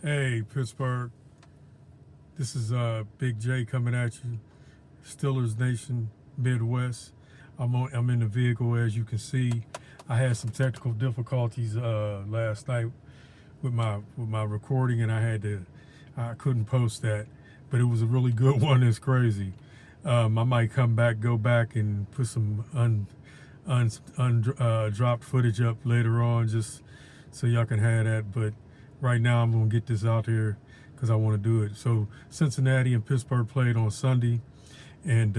Hey, Pittsburgh. This is Big J coming at you. Steelers Nation, Midwest. I'm in the vehicle, as you can see. I had some technical difficulties last night with my recording, and I couldn't post that, but it was a really good one. It's crazy. I might go back, and put some dropped footage up later on, just so y'all can have that. But right now, I'm gonna get this out here because I want to do it. So Cincinnati and Pittsburgh played on Sunday, and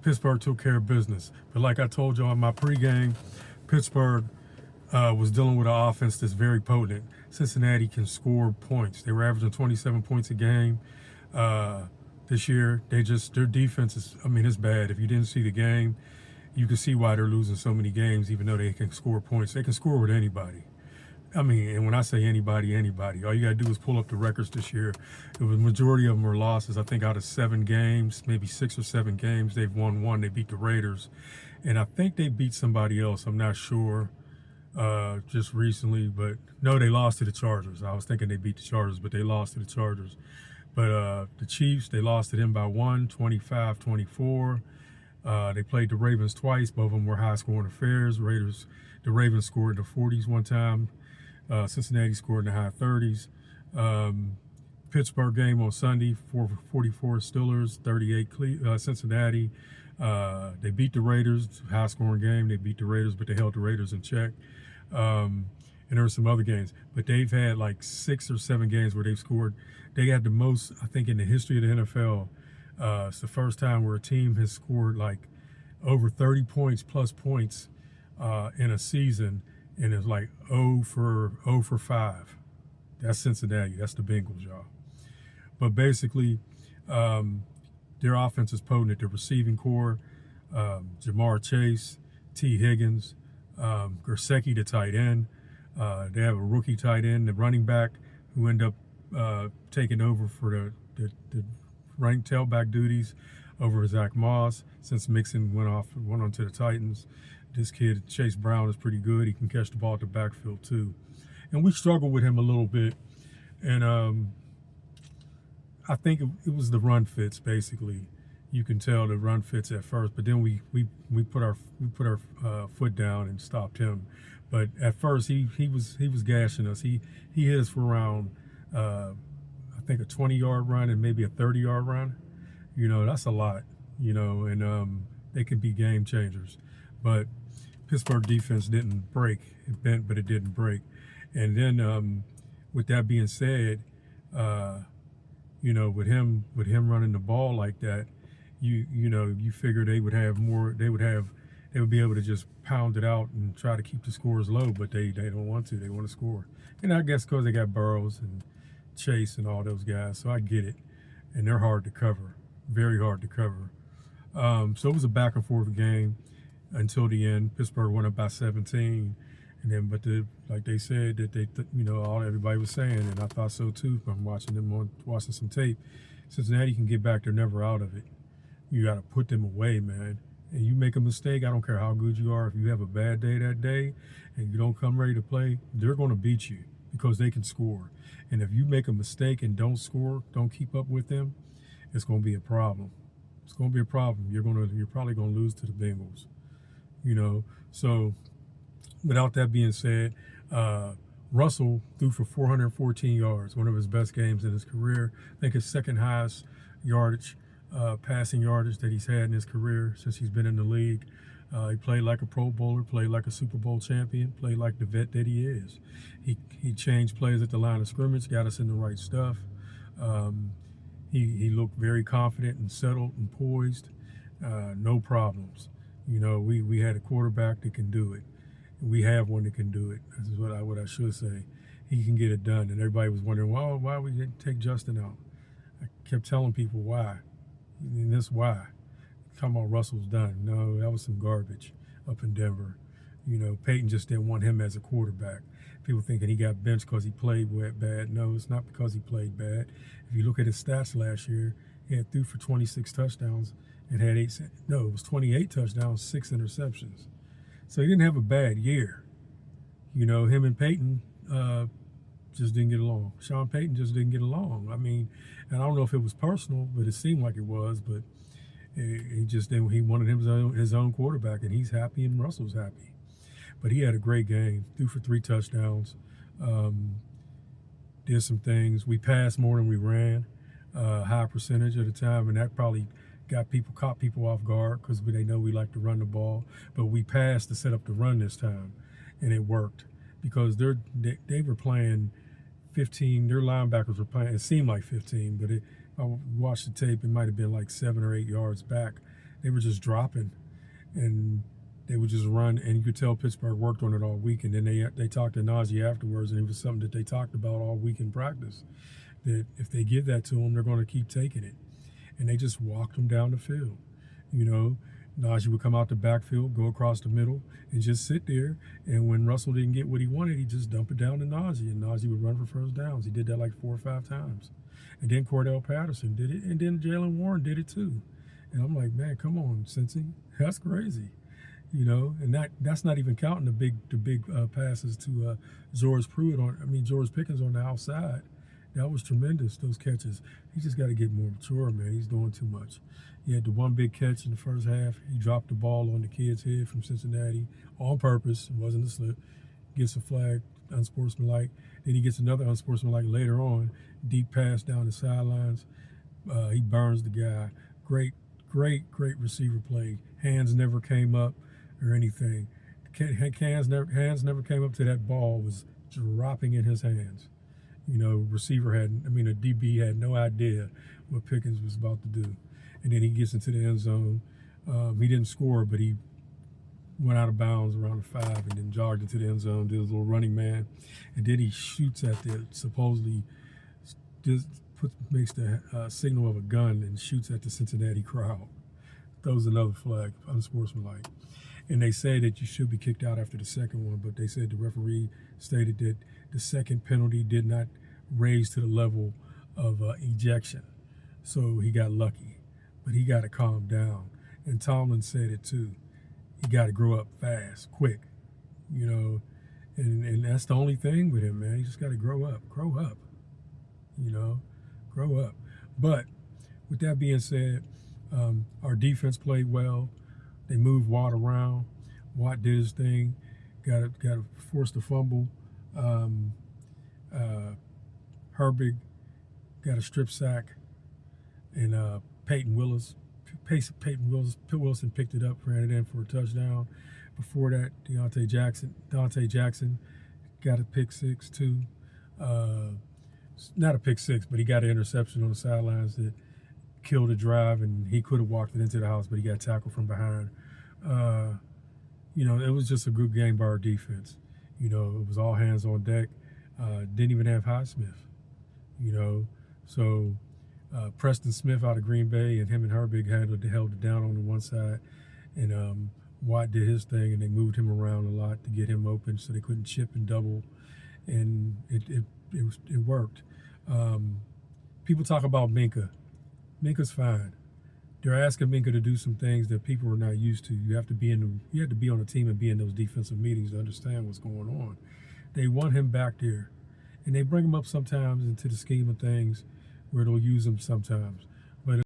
Pittsburgh took care of business. But like I told y'all in my pregame, Pittsburgh was dealing with an offense that's very potent. Cincinnati can score points. They were averaging 27 points a game this year. Their defense is, it's bad. If you didn't see the game, you can see why they're losing so many games, even though they can score points. They can score with anybody. And when I say anybody, all you got to do is pull up the records this year. The majority of them are losses. I think out of 7 games, maybe 6 or 7 games, they've won one. They beat the Raiders. And I think they beat somebody else. I'm not sure just recently. But no, they lost to the Chargers. I was thinking they beat the Chargers, but they lost to the Chargers. But the Chiefs, they lost to them by 1, 25-24. They played the Ravens twice. Both of them were high-scoring affairs. The Ravens scored in the 40s one time. Cincinnati scored in the high 30s. Pittsburgh game on Sunday, 44 Steelers, 38 Cincinnati. They beat the Raiders, high-scoring game. They beat the Raiders, but they held the Raiders in check. And there were some other games. But they've had like 6 or 7 games where they've scored. They had the most, I think, in the history of the NFL. It's the first time where a team has scored like over 30 points plus points in a season, and it's like 0 for 5. That's Cincinnati. That's the Bengals, y'all. But basically, their offense is potent at the receiving core. Jamar Chase, T. Higgins, Gersecki, the tight end. They have a rookie tight end, the running back, who end up taking over for the running tailback duties over Zach Moss since Mixon went on to the Titans. This kid, Chase Brown, is pretty good. He can catch the ball at the backfield too. And we struggled with him a little bit. And I think it was the run fits, basically. You can tell the run fits at first, but then we put our foot down and stopped him. But at first he was gashing us. He hit us for around I think a 20-yard run and maybe a 30-yard run. That's a lot. And they can be game changers. But Pittsburgh defense didn't break. It bent, but it didn't break. And then with that being said, with him running the ball like that, you figure they would be able to just pound it out and try to keep the scores low, but they don't want to. They want to score. And I guess because they got Burrows and Chase and all those guys, so I get it. And they're hard to cover, very hard to cover. So it was a back and forth game until the end. Pittsburgh went up by 17, and then like they said that everybody was saying, and I thought so too from watching some tape. Cincinnati can get back; they're never out of it. You got to put them away, man. And you make a mistake, I don't care how good you are. If you have a bad day that day, and you don't come ready to play, they're going to beat you because they can score. And if you make a mistake and don't score, don't keep up with them, it's going to be a problem. It's going to be a problem. You're probably going to lose to the Bengals. So without that being said, Russell threw for 414 yards, one of his best games in his career. I think his second highest yardage, passing yardage that he's had in his career since he's been in the league. He played like a Pro Bowler, played like a Super Bowl champion, played like the vet that he is. He changed plays at the line of scrimmage, got us in the right stuff. He looked very confident and settled and poised, no problems. We had a quarterback that can do it. We have one that can do it. This is what I should say. He can get it done. And everybody was wondering, well, why we didn't take Justin out? I kept telling people why. And that's why. Talking about Russell's done. No, that was some garbage up in Denver. Peyton just didn't want him as a quarterback. People thinking he got benched because he played bad. No, it's not because he played bad. If you look at his stats last year, he had threw for 26 touchdowns and had it was 28 touchdowns, 6 interceptions. So he didn't have a bad year. Him and Peyton just didn't get along. Sean Payton just didn't get along. I mean, and I don't know if it was personal, but it seemed like it was. But he just didn't. He wanted his own quarterback, and he's happy, and Russell's happy. But he had a great game. Threw for 3 touchdowns. Did some things. We passed more than we ran, high percentage at the time, and that probably caught people off guard because they know we like to run the ball. But we passed to set up the run this time, and it worked because they were playing 15. Their linebackers were playing. It seemed like 15, but I watched the tape. It might have been like 7 or 8 yards back. They were just dropping, and they would just run, and you could tell Pittsburgh worked on it all week. And then they talked to Najee afterwards, and it was something that they talked about all week in practice, that if they give that to them, they're going to keep taking it. And they just walked them down the field. You know, Najee would come out the backfield, go across the middle, and just sit there. And when Russell didn't get what he wanted, he'd just dump it down to Najee, and Najee would run for first downs. He did that like 4 or 5 times. And then Cordell Patterson did it, and then Jalen Warren did it too. And I'm like, man, come on, Cincy, that's crazy. You know, and that's not even counting the big passes to George Pickens on the outside. That was tremendous, those catches. He just got to get more mature, man. He's doing too much. He had the one big catch in the first half. He dropped the ball on the kid's head from Cincinnati on purpose. It wasn't a slip. Gets a flag, unsportsmanlike. Then he gets another unsportsmanlike later on. Deep pass down the sidelines. He burns the guy. Great receiver play. Hands never came up or anything. Hands never came up to that ball. Was dropping in his hands. You know, a DB had no idea what Pickens was about to do. And then he gets into the end zone. He didn't score, but he went out of bounds around the 5 and then jogged into the end zone, did his little running man. And then he shoots at supposedly makes the signal of a gun and shoots at the Cincinnati crowd. Throws another flag, unsportsmanlike. And they say that you should be kicked out after the second one, but they said the referee stated that the second penalty did not raise to the level of ejection. So he got lucky, but he got to calm down. And Tomlin said it too. You got to grow up fast, quick, you know, and that's the only thing with him, man. You just got to grow up, you know, grow up. But with that being said, our defense played well. They moved Watt around. Watt did his thing. Got to force the fumble. Herbig got a strip sack, and Wilson picked it up, ran it in for a touchdown. Before that, Dante Jackson got a pick 6 too. Not a pick 6, but he got an interception on the sidelines that killed a drive, and he could have walked it into the house, but he got tackled from behind. You know, it was just a good game by our defense. You know, it was all hands on deck. Didn't even have Highsmith, you know. So Preston Smith out of Green Bay and him and Herbig held it down on the one side. And Watt did his thing, and they moved him around a lot to get him open so they couldn't chip and double. And it worked. People talk about Minka. Minka's fine. They're asking Minka to do some things that people are not used to. You have to be on a team and be in those defensive meetings to understand what's going on. They want him back there, and they bring him up sometimes into the scheme of things where they'll use him sometimes.